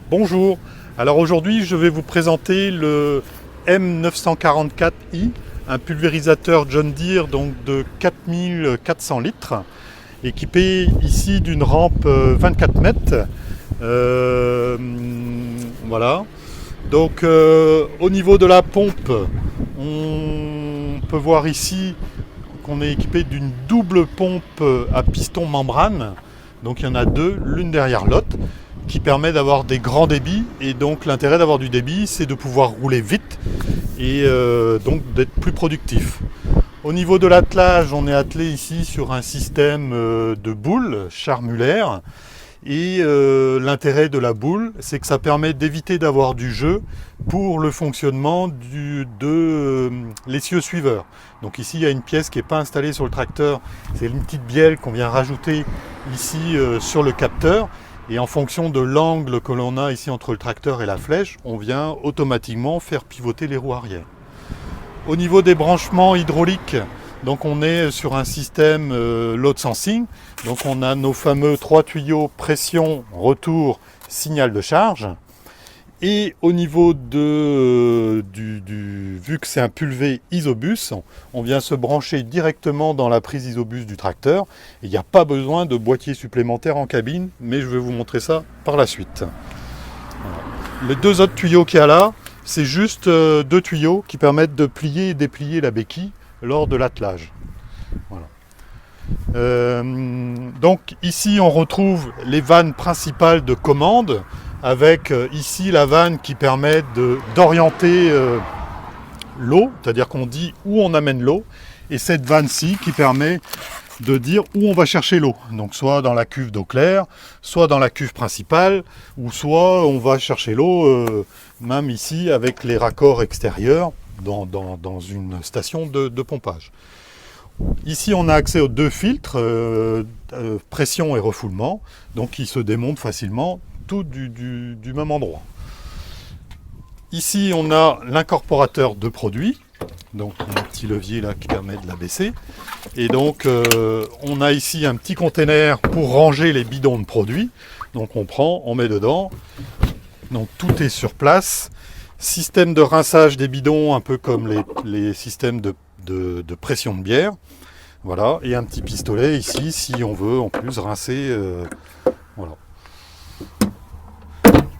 Bonjour, alors aujourd'hui je vais vous présenter le M944i, un pulvérisateur John Deere donc de 4400 litres, équipé ici d'une rampe 24 mètres. Euh, voilà. Donc au niveau de la pompe, on peut voir ici qu'on est équipé d'une double pompe à piston membrane. Donc il y en a deux, l'une derrière l'autre, qui permet d'avoir des grands débits. Et donc l'intérêt d'avoir du débit, c'est de pouvoir rouler vite et donc d'être plus productif. Au niveau de l'attelage, on est attelé ici sur un système de boule charmulaire. Et l'intérêt de la boule, c'est que ça permet d'éviter d'avoir du jeu pour le fonctionnement de l'essieu suiveur. Donc ici, il y a une pièce qui n'est pas installée sur le tracteur. C'est une petite bielle qu'on vient rajouter ici sur le capteur. Et en fonction de l'angle que l'on a ici entre le tracteur et la flèche, on vient automatiquement faire pivoter les roues arrière. Au niveau des branchements hydrauliques, donc on est sur un système load sensing. Donc on a nos fameux 3 tuyaux pression, retour, signal de charge. Et au niveau vu que c'est un pulvé isobus, on vient se brancher directement dans la prise isobus du tracteur. Il n'y a pas besoin de boîtier supplémentaire en cabine, mais je vais vous montrer ça par la suite. Voilà. Les deux autres tuyaux qu'il y a là, c'est juste deux tuyaux qui permettent de plier et déplier la béquille lors de l'attelage. Voilà. Donc ici on retrouve les vannes principales de commande avec ici la vanne qui permet d'orienter l'eau, c'est-à-dire qu'on dit où on amène l'eau, et cette vanne-ci qui permet de dire où on va chercher l'eau. Donc soit dans la cuve d'eau claire, soit dans la cuve principale, ou soit on va chercher l'eau même ici avec les raccords extérieurs dans une station de pompage. Ici, on a accès aux deux filtres, pression et refoulement, donc qui se démontent facilement, tout du même endroit. Ici, on a l'incorporateur de produits, donc un petit levier là qui permet de l'abaisser. Et donc, on a ici un petit container pour ranger les bidons de produits. Donc, on prend, on met dedans. Donc, tout est sur place. Système de rinçage des bidons, un peu comme les systèmes de pression de bière. Voilà, et un petit pistolet ici si on veut en plus rincer. Voilà.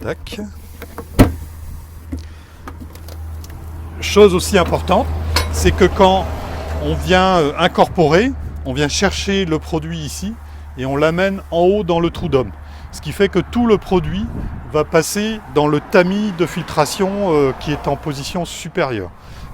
Tac. Chose aussi importante, c'est que quand on vient incorporer, on vient chercher le produit ici et on l'amène en haut dans le trou d'homme. Ce qui fait que tout le produit va passer dans le tamis de filtration qui est en position supérieure.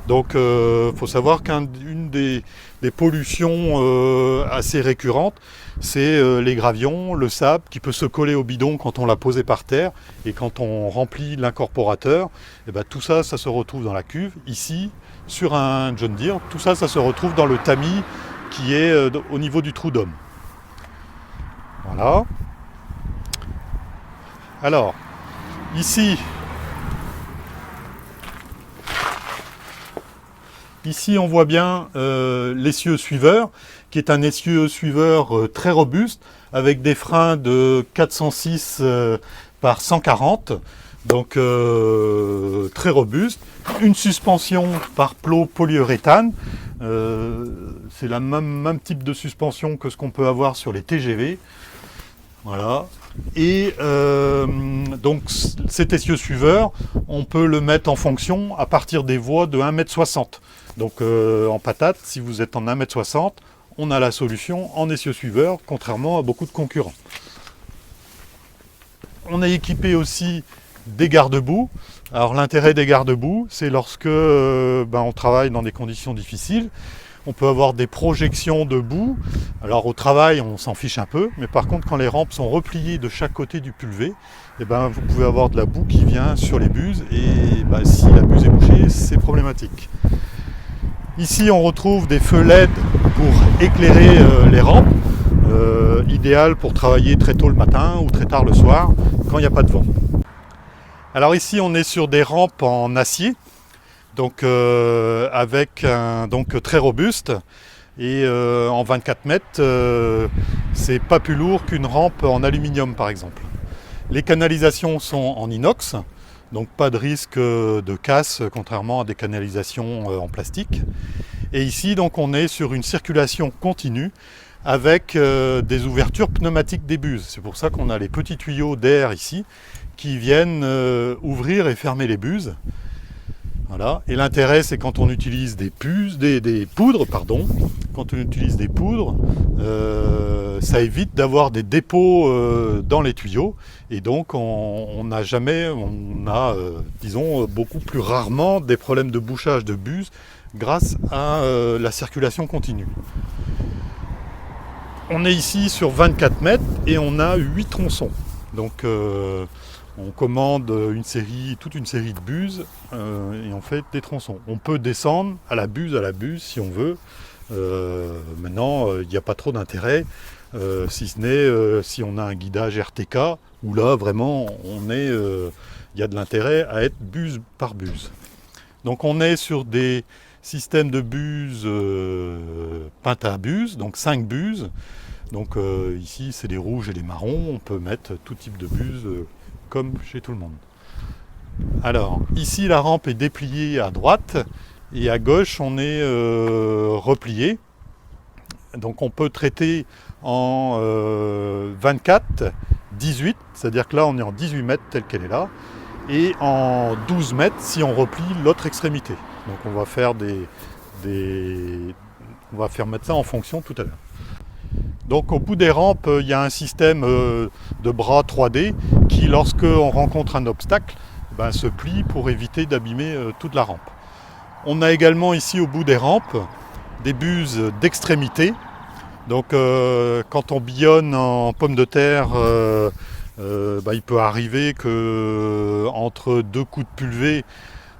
Donc faut savoir qu'une des pollutions assez récurrentes, c'est les gravions, le sable qui peut se coller au bidon quand on l'a posé par terre, et quand on remplit l'incorporateur, et ben tout ça, ça se retrouve dans la cuve. Ici, sur un John Deere, tout ça, ça se retrouve dans le tamis qui est au niveau du trou d'homme. Voilà. Alors, ici, on voit bien l'essieu suiveur, qui est un essieu suiveur très robuste, avec des freins de 406 par 140, donc très robuste. Une suspension par plot polyuréthane, c'est le même type de suspension que ce qu'on peut avoir sur les TGV. Voilà. Et donc cet essieu suiveur, on peut le mettre en fonction à partir des voies de 1,60 m. Donc en patate, si vous êtes en 1,60 m, on a la solution en essieu suiveur, contrairement à beaucoup de concurrents. On est équipé aussi des garde-boue. Alors l'intérêt des garde-boue, c'est lorsque on travaille dans des conditions difficiles. On peut avoir des projections de boue. Alors au travail, on s'en fiche un peu, mais par contre, quand les rampes sont repliées de chaque côté du pulvé, vous pouvez avoir de la boue qui vient sur les buses, et si la buse est bouchée, c'est problématique. Ici, on retrouve des feux LED pour éclairer les rampes, idéal pour travailler très tôt le matin ou très tard le soir, quand il n'y a pas de vent. Alors ici, on est sur des rampes en acier, donc avec très robuste, et en 24 mètres, c'est pas plus lourd qu'une rampe en aluminium par exemple. Les canalisations sont en inox, donc pas de risque de casse, contrairement à des canalisations en plastique. Et ici, donc, on est sur une circulation continue avec des ouvertures pneumatiques des buses. C'est pour ça qu'on a les petits tuyaux d'air ici qui viennent ouvrir et fermer les buses. Voilà. Et l'intérêt, c'est quand on utilise des poudres, quand on utilise des poudres, ça évite d'avoir des dépôts dans les tuyaux, et donc on a disons beaucoup plus rarement des problèmes de bouchage de buse grâce à la circulation continue. On est ici sur 24 mètres et on a 8 tronçons. Donc on commande toute une série de buses et on fait des tronçons. On peut descendre à la buse si on veut. Maintenant, il n'y a pas trop d'intérêt, si ce n'est si on a un guidage RTK, où là, vraiment, il y a de l'intérêt à être buse par buse. Donc on est sur des systèmes de buses pentabuse, donc 5 buses. Donc ici, c'est des rouges et des marrons. On peut mettre tout type de buses comme chez tout le monde. Alors, ici, la rampe est dépliée à droite et à gauche, on est replié. Donc, on peut traiter en 24, 18, c'est-à-dire que là, on est en 18 mètres telle qu'elle est là, et en 12 mètres si on replie l'autre extrémité. Donc, on va faire on va faire mettre ça en fonction tout à l'heure. Donc au bout des rampes, il y a un système de bras 3D qui, lorsqu'on rencontre un obstacle, se plie pour éviter d'abîmer toute la rampe. On a également ici au bout des rampes des buses d'extrémité. Donc quand on billonne en pommes de terre, il peut arriver que entre deux coups de pulvée,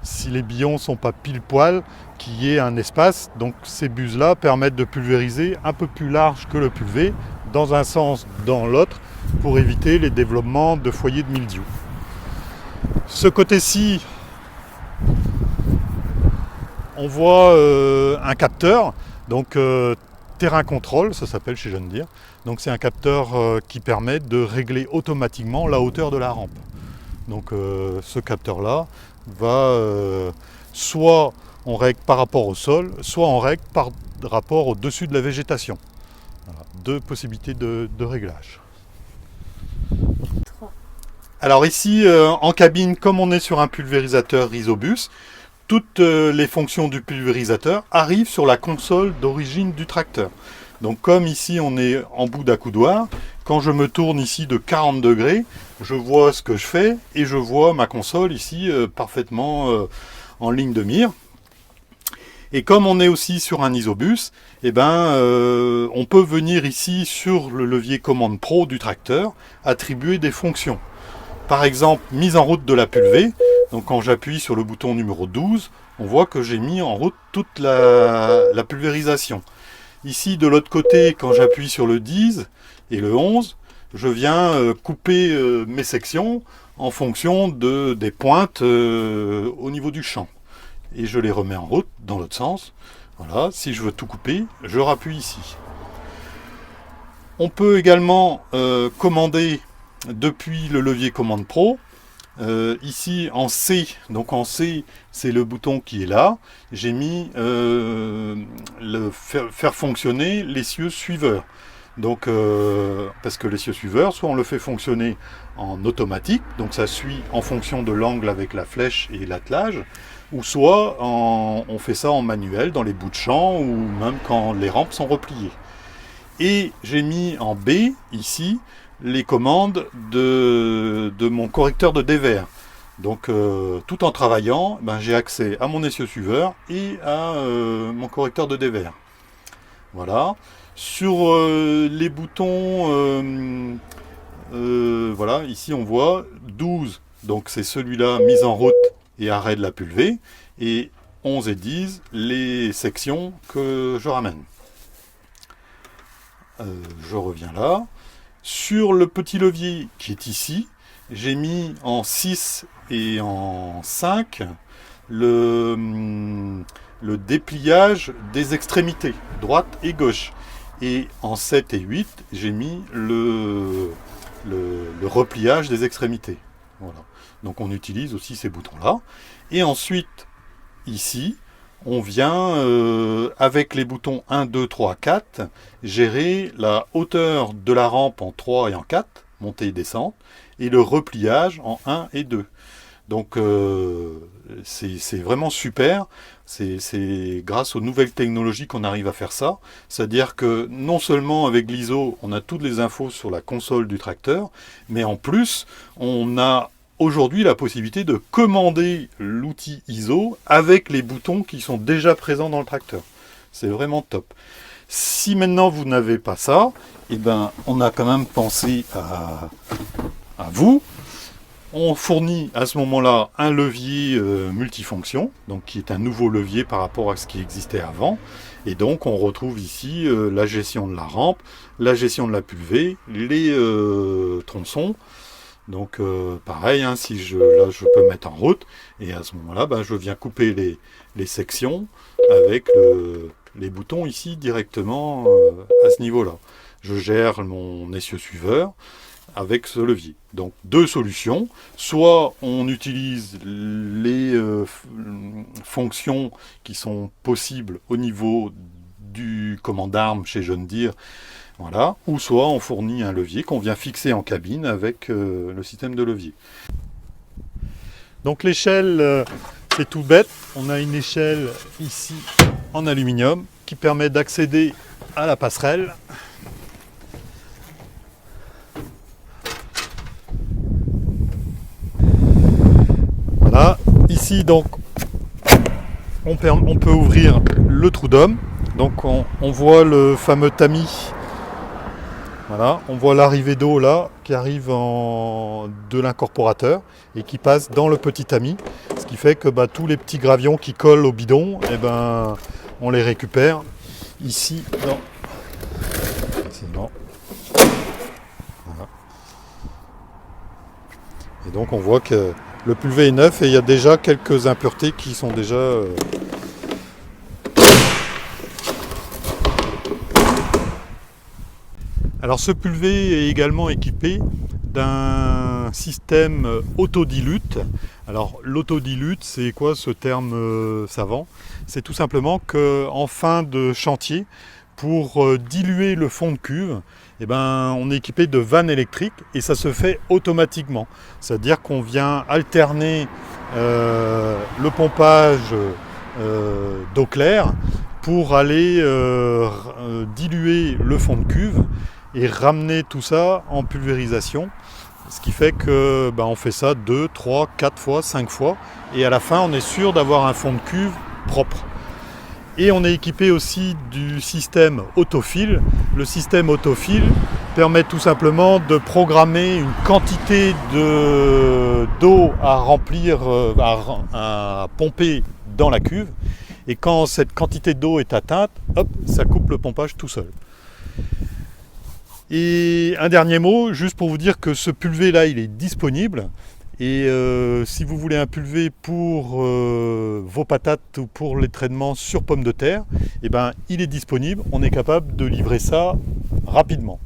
si les billons ne sont pas pile poil, qu'il y ait un espace. Donc ces buses-là permettent de pulvériser un peu plus large que le pulvé, dans un sens, dans l'autre, pour éviter les développements de foyers de mildiou. Ce côté-ci, on voit un capteur, donc terrain contrôle, ça s'appelle chez John Deere. Donc c'est un capteur qui permet de régler automatiquement la hauteur de la rampe. Donc ce capteur-là va soit on règle par rapport au sol, soit on règle par rapport au-dessus de la végétation. Voilà, deux possibilités de réglage. Alors ici, en cabine, comme on est sur un pulvérisateur Isobus, toutes les fonctions du pulvérisateur arrivent sur la console d'origine du tracteur. Donc comme ici on est en bout d'accoudoir, quand je me tourne ici de 40 degrés, je vois ce que je fais et je vois ma console ici parfaitement en ligne de mire. Et comme on est aussi sur un Isobus, on peut venir ici sur le levier commande pro du tracteur attribuer des fonctions. Par exemple, mise en route de la pulvée. Donc quand j'appuie sur le bouton numéro 12, on voit que j'ai mis en route toute la pulvérisation. Ici, de l'autre côté, quand j'appuie sur le 10 et le 11, je viens couper mes sections en fonction des pointes au niveau du champ. Et je les remets en route dans l'autre sens. Voilà, si je veux tout couper, je rappuie ici. On peut également commander depuis le levier commande pro. Ici en C, donc en C, c'est le bouton qui est là. J'ai mis faire fonctionner l'essieu suiveur. Donc, parce que l'essieu suiveur, soit on le fait fonctionner en automatique, donc ça suit en fonction de l'angle avec la flèche et l'attelage, ou soit on fait ça en manuel dans les bouts de champ ou même quand les rampes sont repliées. Et j'ai mis en B ici les commandes de mon correcteur de dévers. Donc tout en travaillant, j'ai accès à mon essieu suiveur et à mon correcteur de dévers. Voilà. Sur les boutons, voilà, ici on voit 12, donc c'est celui-là, mise en route et arrêt de la pulvée, et 11 et 10, les sections que je ramène. Je reviens là. Sur le petit levier qui est ici, j'ai mis en 6 et en 5 le dépliage des extrémités, droite et gauche. Et en 7 et 8, j'ai mis le le repliage des extrémités. Voilà. Donc on utilise aussi ces boutons-là. Et ensuite, ici, on vient, avec les boutons 1, 2, 3, 4, gérer la hauteur de la rampe en 3 et en 4, montée et descente, et le repliage en 1 et 2. Donc c'est vraiment super. C'est grâce aux nouvelles technologies qu'on arrive à faire ça. C'est-à-dire que non seulement avec l'ISO, on a toutes les infos sur la console du tracteur, mais en plus, on a aujourd'hui la possibilité de commander l'outil ISO avec les boutons qui sont déjà présents dans le tracteur. C'est vraiment top. Si maintenant vous n'avez pas ça, eh ben, on a quand même pensé à vous. On fournit à ce moment-là un levier multifonction, donc qui est un nouveau levier par rapport à ce qui existait avant. Et donc on retrouve ici la gestion de la rampe, la gestion de la pulvée, les tronçons. Donc pareil, hein, si là je peux mettre en route, et à ce moment-là, ben, je viens couper les sections avec les boutons ici directement à ce niveau-là. Je gère mon essieu suiveur avec ce levier. Donc deux solutions, soit on utilise les fonctions qui sont possibles au niveau du commande-arme chez John Deere, voilà, ou soit on fournit un levier qu'on vient fixer en cabine avec le système de levier. Donc l'échelle, c'est tout bête, on a une échelle ici en aluminium qui permet d'accéder à la passerelle. Voilà, ici donc on peut ouvrir le trou d'homme, donc on voit le fameux tamis, voilà, on voit l'arrivée d'eau là qui arrive de l'incorporateur et qui passe dans le petit tamis, ce qui fait que tous les petits gravions qui collent au bidon, on les récupère ici dans voilà. Et donc on voit que le pulvé est neuf et il y a déjà quelques impuretés qui sont déjà... Alors ce pulvé est également équipé d'un système autodilute. Alors l'autodilute, c'est quoi ce terme savant? C'est tout simplement qu'en fin de chantier, pour diluer le fond de cuve, on est équipé de vannes électriques et ça se fait automatiquement. C'est-à-dire qu'on vient alterner le pompage d'eau claire pour aller diluer le fond de cuve et ramener tout ça en pulvérisation. Ce qui fait que on fait ça 2, 3, 4 fois, 5 fois et à la fin on est sûr d'avoir un fond de cuve propre. Et on est équipé aussi du système autofil. Le système autofil permet tout simplement de programmer une quantité d'eau à remplir, à pomper dans la cuve. Et quand cette quantité d'eau est atteinte, hop, ça coupe le pompage tout seul. Et un dernier mot, juste pour vous dire que ce pulvé là, il est disponible. Et si vous voulez un pulvé pour vos patates ou pour les traitements sur pommes de terre, il est disponible. On est capable de livrer ça rapidement.